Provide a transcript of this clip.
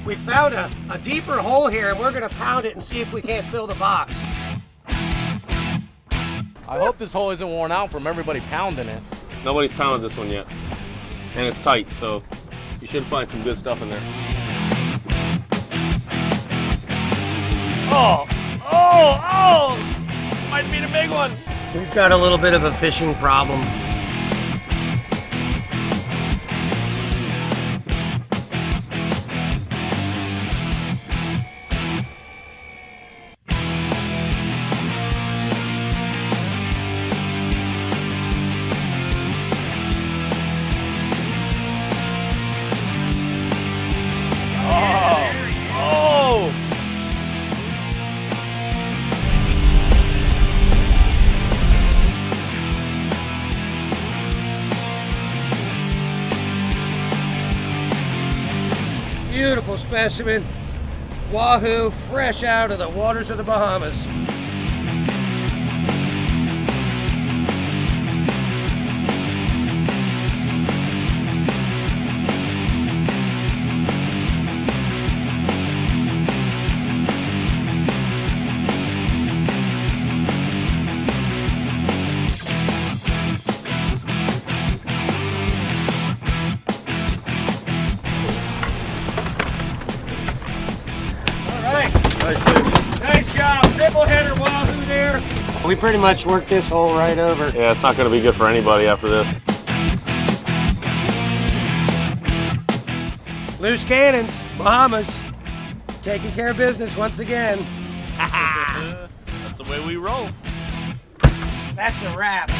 We found a deeper hole here, and we're gonna pound it and see if we can't fill the box. I hope this hole isn't worn out from everybody pounding it. Nobody's pounded this one yet. And it's tight, so you should find some good stuff in there. Oh! Might be the big one. We've got a little bit of a fishing problem. Beautiful specimen, wahoo, fresh out of the waters of the Bahamas. Nice job, triple header wahoo there. We pretty much worked this hole right over. Yeah, it's not gonna be good for anybody after this. Loose cannons, Bahamas, taking care of business once again. That's the way we roll. That's a wrap.